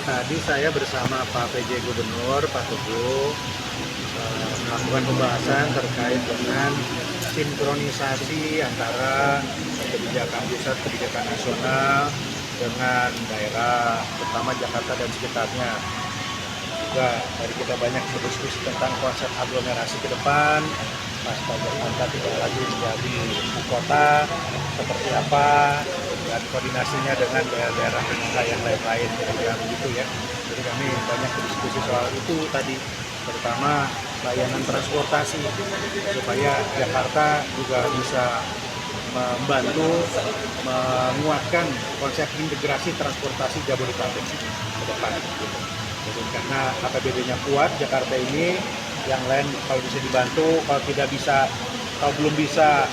Tadi saya bersama Pak PJ Gubernur, Pak Teguh, melakukan pembahasan terkait dengan sinkronisasi antara kebijakan pusat, kebijakan nasional dengan daerah, terutama Jakarta dan sekitarnya. Juga dari kita banyak berdiskusi tentang konsep aglomerasi ke depan, pasca Jakarta tidak lagi menjadi ibu kota, seperti apa, dan koordinasinya dengan daerah-daerah penyangga yang lain-lain, kira-kira begitu ya. Jadi kami banyak berdiskusi soal itu tadi, terutama layanan transportasi, supaya Jakarta juga bisa membantu menguatkan konsep integrasi transportasi Jabodetabek ke depan. Gitu. Jadi karena APBD-nya kuat Jakarta ini, yang lain kalau bisa dibantu, kalau tidak bisa, kalau belum bisa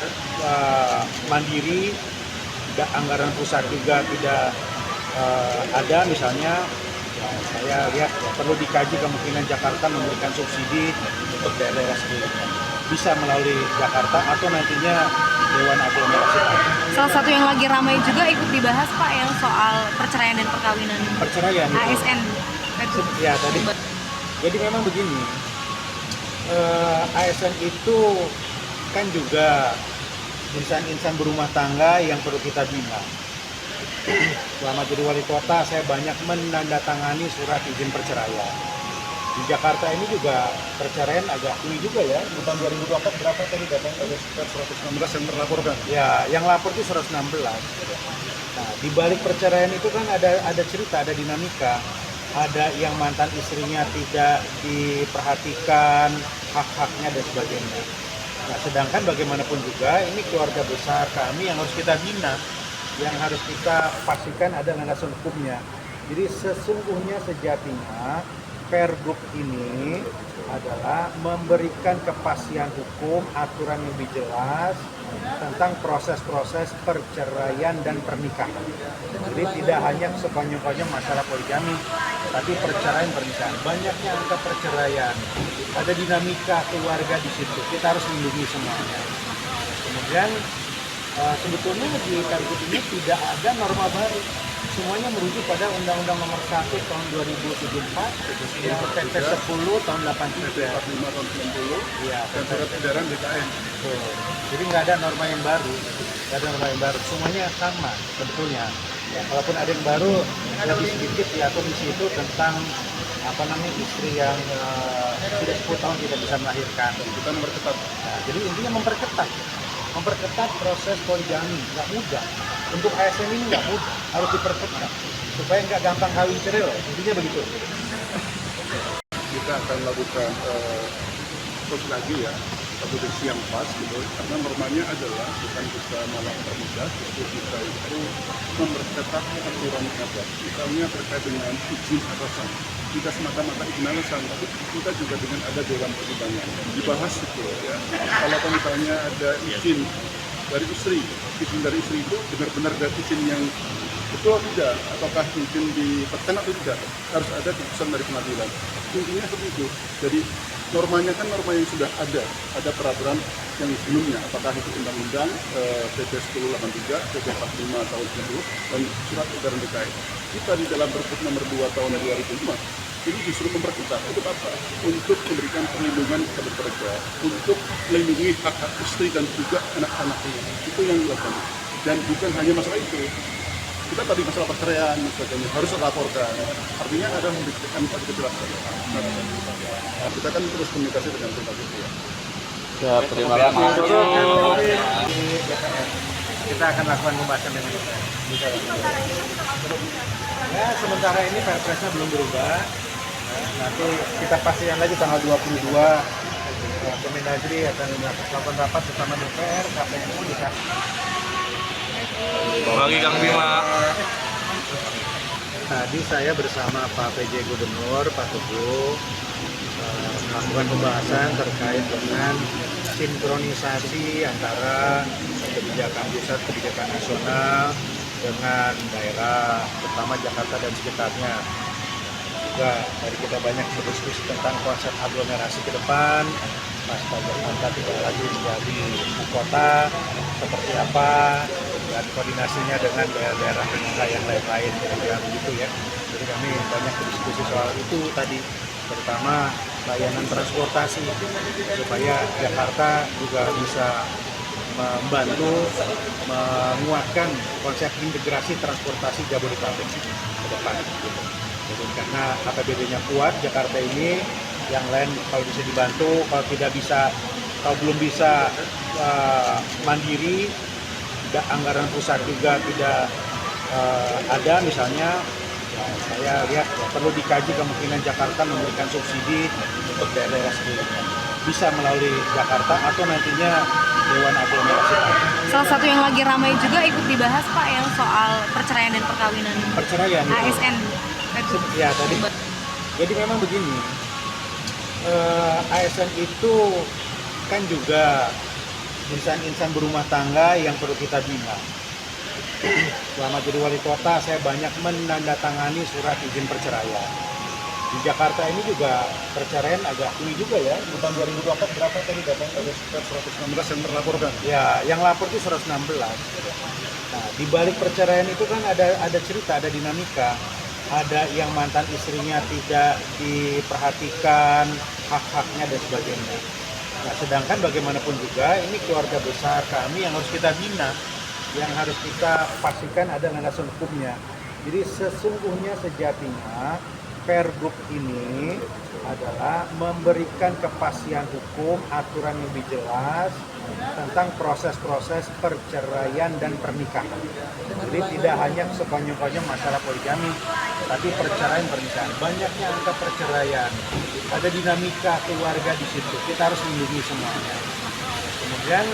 mandiri, anggaran pusat juga tidak ada misalnya, ya, saya lihat perlu dikaji kemungkinan Jakarta memberikan subsidi untuk daerah-daerah sekitarnya. Bisa melalui Jakarta atau nantinya Dewan Aglomerasi. Salah satu yang lagi ramai juga ikut dibahas Pak yang soal perceraian dan perkawinan. Perceraian itu. ASN. Ya tadi. Jadi memang begini, ASN itu kan juga insan-insan berumah tangga yang perlu kita bina. Selama jadi wali kota, saya banyak menandatangani surat izin perceraian. Di Jakarta ini juga perceraian agak tinggi juga ya. Di tahun 2024 berapa tadi datanya? Ada sekitar 116 yang terlaporkan. Ya, yang lapor itu 116. Nah, di balik perceraian itu kan ada cerita, ada dinamika. Ada yang mantan istrinya tidak diperhatikan hak-haknya dan sebagainya. Nah, sedangkan bagaimanapun juga ini keluarga besar kami yang harus kita bina, yang harus kita pastikan ada landasan hukumnya. Jadi sesungguhnya sejatinya Pergub ini adalah memberikan kepastian hukum, aturan yang lebih jelas tentang proses-proses perceraian dan pernikahan. Jadi tidak hanya sekonyong-konyong masalah poligami, tapi perceraian pernikahan. Banyaknya angka perceraian, ada dinamika keluarga di situ. Kita harus lindungi semuanya. Kemudian sebetulnya di Pergub ini tidak ada norma baru. Semuanya merujuk pada Undang-Undang Nomor 1 tahun 2074, PP 10 tahun 83, 45 tahun 90, ya, dan surat edaran DKN. Jadi nggak ada norma yang baru, semuanya sama sebetulnya. Ya, walaupun ada yang baru lebih sedikit ya komisi itu tentang istri yang sudah 10 tahun tidak bisa melahirkan. Kita memperketat. Nah, jadi intinya memperketat proses poligami, nggak mudah. Untuk ASN ini nggak mudah, harus diperketat supaya nggak gampang kawin cerai, intinya begitu. Kita akan lakukan terus lagi ya, posisi yang pas gitu, karena normanya adalah bukan kita malah mempermudah, justru kita itu memperketat aturan yang ada. Misalnya terkait dengan izin atasan, kita semata-mata izin atasan, tapi kita juga dengan ada dewan pertimbangan dibahas itu ya. Kalau misalnya ada izin dari istri itu benar-benar dari izin yang betul atau tidak, apakah izin diperkenan atau tidak, harus ada keputusan dari pengadilan. Intinya seperti itu. Jadi normanya kan norma yang sudah ada peraturan yang sebelumnya, apakah itu undang-undang PP 1083, PP 45 tahun 90, dan surat edaran DKN. Kita di dalam Pergub nomor 2 tahun 2005 ini justru memperketat untuk apa? Untuk memberikan perlindungan kepada keluarga, untuk melindungi hak-hak istri dan juga anak-anaknya. Itu yang dilakukan. Dan bukan hanya masalah itu. Kita tadi masalah perceraian dan sebagainya harus dilaporkan. Artinya ada memberikan kejelasan. Nah, kita kan terus komunikasi dengan berbagai pihak. Ya, terima kasih. Kita akan lakukan pembahasan dengan DPR. Ya, sementara ini Perpresnya belum berubah. Nanti kita pastikan lagi tanggal 22 Kemendagri akan melakukan rapat bersama DPR, KPU, dikasih. Bagi Kang Bima. Tadi saya bersama Pak PJ Gubernur, Pak Teguh, melakukan pembahasan terkait dengan sinkronisasi antara kebijakan pusat, kebijakan nasional dengan daerah, terutama Jakarta dan sekitarnya. Juga dari kita banyak berdiskusi tentang konsep aglomerasi ke depan, pasca Jakarta tidak lagi menjadi ibu kota, seperti apa, dan koordinasinya dengan daerah-daerah penyangga yang lain-lain, kira-kira begitu ya. Jadi kami banyak berdiskusi soal itu tadi, terutama layanan transportasi supaya Jakarta juga bisa membantu menguatkan konsep integrasi transportasi Jabodetabek ke depan. Gitu. Jadi karena APBD-nya kuat Jakarta ini, yang lain kalau bisa dibantu, kalau tidak bisa, kalau belum bisa mandiri, anggaran pusat juga tidak ada misalnya, ya, saya lihat ya, perlu dikaji kemungkinan Jakarta memberikan subsidi untuk daerah sekitarnya. Bisa melalui Jakarta atau nantinya Dewan Aglomerasi. Salah satu yang lagi ramai juga ikut dibahas Pak yang soal perceraian dan perkawinan Perceraian itu. ASN. Ya tadi. Jadi memang begini, ASN itu kan juga insan-insan berumah tangga yang perlu kita bina. Selama jadi wali kota, saya banyak menandatangani surat izin perceraian. Di Jakarta ini juga perceraian agak tinggi juga ya. Di tahun 2024 berapa tadi datanya? Ada sekitar 116 yang terlaporkan. Ya, yang lapor itu 116. Nah, di balik perceraian itu kan ada cerita, ada dinamika. Ada yang mantan istrinya tidak diperhatikan hak-haknya dan sebagainya. Nah, sedangkan bagaimanapun juga ini keluarga besar kami yang harus kita bina, yang harus kita pastikan ada landasan hukumnya. Jadi sesungguhnya sejatinya Pergub ini adalah memberikan kepastian hukum, aturan yang lebih jelas tentang proses-proses perceraian dan pernikahan. Jadi tidak hanya sekonyong-konyong masalah poligami, tapi perceraian pernikahan. Banyaknya angka perceraian, ada dinamika keluarga di situ. Kita harus melindungi semuanya. Kemudian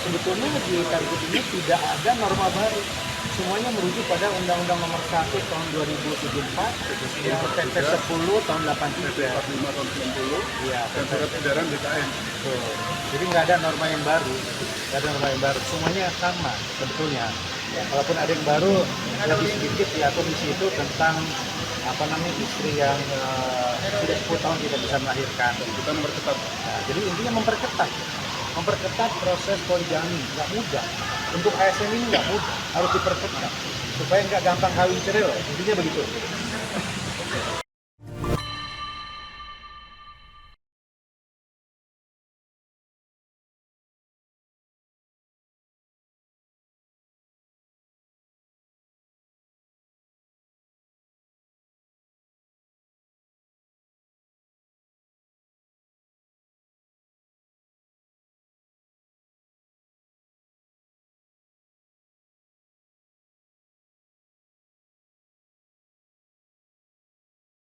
sebetulnya di Pergub ini tidak ada norma baru. Semuanya merujuk pada Undang-Undang Nomor 1 Tahun 2074, yang PP 10 Tahun 83. 45 tahun 90. Iya, Dan surat edaran BKN. betul. Jadi nggak ada norma yang baru, semuanya sama sebetulnya. Ya, kalaupun ada yang baru lebih sedikit ya komisi itu tentang istri yang sudah 10 tahun tidak bisa melahirkan. Kita memperketat. Nah, jadi intinya memperketat proses poligami, nggak mudah. Untuk ASN ini nggak mudah, harus diperketat supaya nggak gampang kawin cerai loh. Intinya begitu.